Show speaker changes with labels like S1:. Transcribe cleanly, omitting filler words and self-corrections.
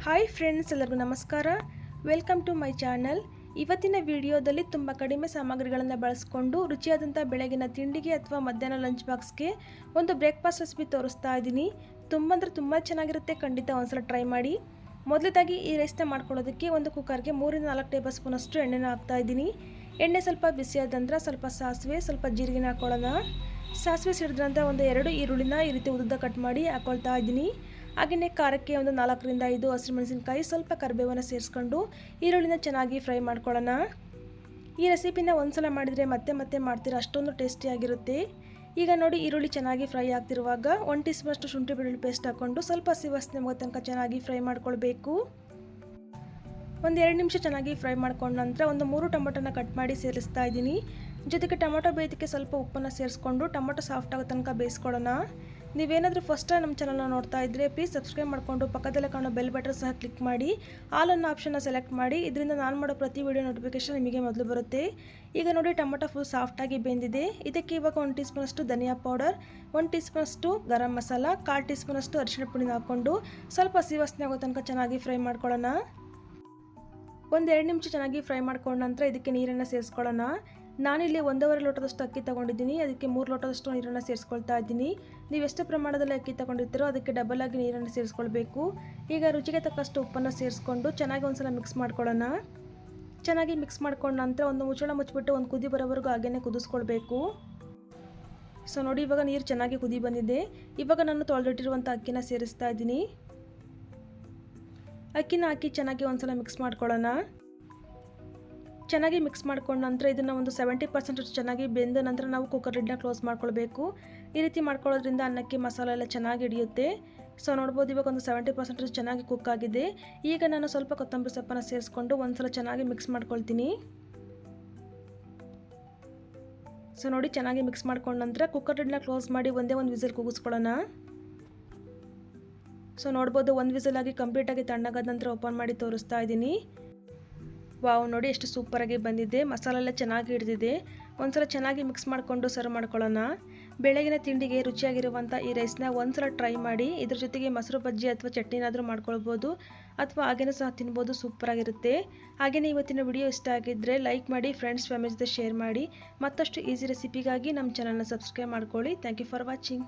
S1: Hi friends, ಎಲ್ಲರಿಗೂ ನಮಸ್ಕಾರ. Welcome to my channel. ಇವತ್ತಿನ ವಿಡಿಯೋದಲ್ಲಿ ತುಂಬ ಕಡಿಮೆ ಸಾಮಗ್ರಿಗಳನ್ನು ಬಳಸಿಕೊಂಡು ರುಚಿಯಾದಂಥ ಬೆಳಗಿನ ತಿಂಡಿಗೆ ಅಥವಾ ಮಧ್ಯಾಹ್ನ ಲಂಚ್ ಬಾಕ್ಸ್ಗೆ ಒಂದು ಬ್ರೇಕ್ಫಾಸ್ಟ್ ರೆಸಿಪಿ ತೋರಿಸ್ತಾ ಇದ್ದೀನಿ. ತುಂಬ ಚೆನ್ನಾಗಿರುತ್ತೆ. ಖಂಡಿತ ಒಂದ್ಸಲ ಟ್ರೈ ಮಾಡಿ. ಮೊದಲದಾಗಿ ಈ ರೈಸ್ನ ಮಾಡ್ಕೊಳ್ಳೋದಕ್ಕೆ ಒಂದು ಕುಕ್ಕರ್ಗೆ 3 ರಿಂದ 4 ಟೇಬಲ್ ಸ್ಪೂನಷ್ಟು ಎಣ್ಣೆನ ಹಾಕ್ತಾ ಇದ್ದೀನಿ. ಎಣ್ಣೆ ಸ್ವಲ್ಪ ಬಿಸಿಯಾದ ನಂತರ ಸ್ವಲ್ಪ ಸಾಸಿವೆ, ಸ್ವಲ್ಪ ಜೀರಿಗೆನ ಹಾಕೊಳ್ಳೋಣ. ಸಾಸಿವೆ ಸಿಡಿದ ನಂತರ ಒಂದು 2 ಈರುಳ್ಳಿನ ಈ ರೀತಿ ಉದ್ದ ಕಟ್ ಮಾಡಿ ಹಾಕೊಳ್ತಾ ಇದ್ದೀನಿ. ಹಾಗೆಯೇ ಖಾರಕ್ಕೆ ಒಂದು 4 ರಿಂದ 5 ಹಸಿಮೆಣಸಿನಕಾಯಿ, ಸ್ವಲ್ಪ ಕರಿಬೇವನ್ನು ಸೇರಿಸ್ಕೊಂಡು ಈರುಳ್ಳಿನ ಚೆನ್ನಾಗಿ ಫ್ರೈ ಮಾಡ್ಕೊಳ್ಳೋಣ. ಈ ರೆಸಿಪಿನ ಒಂದ್ಸಲ ಮಾಡಿದರೆ ಮತ್ತೆ ಮಾಡ್ತೀರಾ, ಅಷ್ಟೊಂದು ಟೇಸ್ಟಿಯಾಗಿರುತ್ತೆ. ಈಗ ನೋಡಿ, ಈರುಳ್ಳಿ ಚೆನ್ನಾಗಿ ಫ್ರೈ ಆಗ್ತಿರುವಾಗ 1 ಟೀ ಸ್ಪೂನಷ್ಟು ಶುಂಠಿ ಬೆಳ್ಳುಳ್ಳಿ ಪೇಸ್ಟ್ ಹಾಕ್ಕೊಂಡು ಸ್ವಲ್ಪ ಹಸಿ ವಾಸನೆ ಹೋಗೋ ತನಕ ಚೆನ್ನಾಗಿ ಫ್ರೈ ಮಾಡ್ಕೊಳ್ಬೇಕು. ಒಂದು 2 ನಿಮಿಷ ಚೆನ್ನಾಗಿ ಫ್ರೈ ಮಾಡ್ಕೊಂಡ ನಂತರ ಒಂದು 3 ಟೊಮೊಟೊನ ಕಟ್ ಮಾಡಿ ಸೇರಿಸ್ತಾ ಇದ್ದೀನಿ. ಜೊತೆಗೆ ಟೊಮೊಟೊ ಬೇಯೋದಕ್ಕೆ ಸ್ವಲ್ಪ ಉಪ್ಪನ್ನು ಸೇರಿಸ್ಕೊಂಡು ಟೊಮೊಟೊ ಸಾಫ್ಟ್ ಆಗೋ ತನಕ ಬೇಯಿಸ್ಕೊಳ್ಳೋಣ. ನೀವೇನಾದರೂ ಫಸ್ಟ್ ಟೈಮ್ ನಮ್ಮ ಚಾನಲ್ನ ನೋಡ್ತಾ ಇದ್ದರೆ ಪ್ಲೀಸ್ ಸಬ್ಸ್ಕ್ರೈಬ್ ಮಾಡಿಕೊಂಡು ಪಕ್ಕದಲ್ಲೇ ಕಾಣೋ ಬೆಲ್ ಬಟನ್ ಸಹ ಕ್ಲಿಕ್ ಮಾಡಿ ಆಲ್ ಅನ್ನೋ ಆಪ್ಷನ್ನ ಸೆಲೆಕ್ಟ್ ಮಾಡಿ. ಇದರಿಂದ ನಾನು ಮಾಡೋ ಪ್ರತಿ ವಿಡಿಯೋ ನೋಟಿಫಿಕೇಶನ್ ನಿಮಗೆ ಮೊದಲು ಬರುತ್ತೆ. ಈಗ ನೋಡಿ, ಟೊಮೊಟೊ ಫುಲ್ ಸಾಫ್ಟಾಗಿ ಬೆಂದಿದೆ. ಇದಕ್ಕೆ ಇವಾಗ 1 ಟೀ ಸ್ಪೂನಷ್ಟು ಧನಿಯಾ ಪೌಡರ್, 1 ಟೀ ಸ್ಪೂನಷ್ಟು ಗರಂ ಮಸಾಲ, 1/4 ಟೀ ಸ್ಪೂನಷ್ಟು ಅರಿಶಿಣ ಪುಡಿನ ಹಾಕ್ಕೊಂಡು ಸ್ವಲ್ಪ ಹಸಿ ವಾಸನೆ ಆಗೋ ತನಕ ಚೆನ್ನಾಗಿ ಫ್ರೈ ಮಾಡ್ಕೊಳ್ಳೋಣ. ಒಂದು 2 ನಿಮಿಷ ಚೆನ್ನಾಗಿ ಫ್ರೈ ಮಾಡ್ಕೊಂಡ ನಂತರ ಇದಕ್ಕೆ ನೀರನ್ನು ಸೇರಿಸ್ಕೊಳ್ಳೋಣ. ನಾನಿಲ್ಲಿ 1.5 ಲೋಟದಷ್ಟು ಅಕ್ಕಿ ತೊಗೊಂಡಿದ್ದೀನಿ. ಅದಕ್ಕೆ 3 ಲೋಟದಷ್ಟು ನೀರನ್ನು ಸೇರಿಸ್ಕೊಳ್ತಾ ಇದ್ದೀನಿ. ನೀವು ಎಷ್ಟು ಪ್ರಮಾಣದಲ್ಲಿ ಅಕ್ಕಿ ತೊಗೊಂಡಿರ್ತೀರೋ ಅದಕ್ಕೆ ಡಬಲ್ ಆಗಿ ನೀರನ್ನು ಸೇರಿಸ್ಕೊಳ್ಬೇಕು. ಈಗ ರುಚಿಗೆ ತಕ್ಕಷ್ಟು ಉಪ್ಪನ್ನು ಸೇರಿಸ್ಕೊಂಡು ಚೆನ್ನಾಗಿ ಒಂದ್ಸಲ ಮಿಕ್ಸ್ ಮಾಡ್ಕೊಳ್ಳೋಣ. ಚೆನ್ನಾಗಿ ಮಿಕ್ಸ್ ಮಾಡ್ಕೊಂಡ ನಂತರ ಒಂದು ಮುಚ್ಚಳ ಮುಚ್ಚಿಬಿಟ್ಟು ಒಂದು ಕುದಿ ಬರೋವರೆಗೂ ಹಾಗೇನೆ ಕುದಿಸ್ಕೊಳ್ಬೇಕು. ಸೊ ನೋಡಿ, ಇವಾಗ ನೀರು ಚೆನ್ನಾಗಿ ಕುದಿ ಬಂದಿದೆ. ಇವಾಗ ನಾನು ತೊಳೆದಿಟ್ಟಿರುವಂಥ ಅಕ್ಕಿನ ಸೇರಿಸ್ತಾ ಇದ್ದೀನಿ. ಅಕ್ಕಿನ ಹಾಕಿ ಚೆನ್ನಾಗಿ ಒಂದ್ಸಲ ಮಿಕ್ಸ್ ಮಾಡ್ಕೊಳ್ಳೋಣ. ಚೆನ್ನಾಗಿ ಮಿಕ್ಸ್ ಮಾಡ್ಕೊಂಡ ನಂತರ ಇದನ್ನು ಒಂದು 70% ಚೆನ್ನಾಗಿ ಬೆಂದ ನಂತರ ನಾವು ಕುಕ್ಕರ್ ಲಿಡ್ನ ಕ್ಲೋಸ್ ಮಾಡ್ಕೊಳ್ಬೇಕು. ಈ ರೀತಿ ಮಾಡ್ಕೊಳ್ಳೋದ್ರಿಂದ ಅನ್ನಕ್ಕೆ ಮಸಾಲೆ ಎಲ್ಲ ಚೆನ್ನಾಗಿ ಹಿಡಿಯುತ್ತೆ. ಸೊ ನೋಡ್ಬೋದು, ಇವಾಗ ಒಂದು 70% ಚೆನ್ನಾಗಿ ಕುಕ್ ಆಗಿದೆ. ಈಗ ನಾನು ಸ್ವಲ್ಪ ಕೊತ್ತಂಬರಿ ಸೊಪ್ಪನ್ನು ಸೇರಿಸ್ಕೊಂಡು ಒಂದ್ಸಲ ಚೆನ್ನಾಗಿ ಮಿಕ್ಸ್ ಮಾಡ್ಕೊಳ್ತೀನಿ. ಸೊ ನೋಡಿ, ಚೆನ್ನಾಗಿ ಮಿಕ್ಸ್ ಮಾಡ್ಕೊಂಡ ನಂತರ ಕುಕ್ಕರ್ ಲಿಡ್ನ ಕ್ಲೋಸ್ ಮಾಡಿ ಒಂದೇ ಒಂದು ವಿಸಿಲ್ ಕೂಗಿಸ್ಕೊಳ್ಳೋಣ. ಸೊ ನೋಡ್ಬೋದು, ಒಂದು ವಿಸಿಲ್ ಆಗಿ ಕಂಪ್ಲೀಟಾಗಿ ತಣ್ಣಗಾದ ನಂತರ ಓಪನ್ ಮಾಡಿ ತೋರಿಸ್ತಾ ಇದ್ದೀನಿ. ವಾವ್, ನೋಡಿ ಎಷ್ಟು ಸೂಪರಾಗಿ ಬಂದಿದೆ. ಮಸಾಲೆ ಎಲ್ಲ ಚೆನ್ನಾಗಿ ಹಿಡಿದಿದೆ. ಒಂದ್ಸಲ ಚೆನ್ನಾಗಿ ಮಿಕ್ಸ್ ಮಾಡಿಕೊಂಡು ಸರ್ವ್ ಮಾಡ್ಕೊಳ್ಳೋಣ. ಬೆಳಗಿನ ತಿಂಡಿಗೆ ರುಚಿಯಾಗಿರುವಂಥ ಈ ರೈಸ್ನ ಒಂದ್ಸಲ ಟ್ರೈ ಮಾಡಿ. ಇದ್ರ ಜೊತೆಗೆ ಮೊಸರು ಬಜ್ಜಿ ಅಥವಾ ಚಟ್ನಿನಾದರೂ ಮಾಡ್ಕೊಳ್ಬೋದು, ಅಥವಾ ಹಾಗೇನೂ ಸಹ ತಿನ್ಬೋದು. ಸೂಪರಾಗಿರುತ್ತೆ. ಹಾಗೆಯೇ ಇವತ್ತಿನ ವಿಡಿಯೋ ಇಷ್ಟ ಆಗಿದ್ದರೆ ಲೈಕ್ ಮಾಡಿ, ಫ್ರೆಂಡ್ಸ್ ಫ್ಯಾಮಿಲಿ ಜೊತೆ ಶೇರ್ ಮಾಡಿ. ಮತ್ತಷ್ಟು ಈಸಿ ರೆಸಿಪಿಗಾಗಿ ನಮ್ಮ ಚಾನಲ್ನ ಸಬ್ಸ್ಕ್ರೈಬ್ ಮಾಡ್ಕೊಳ್ಳಿ. Thank you for watching.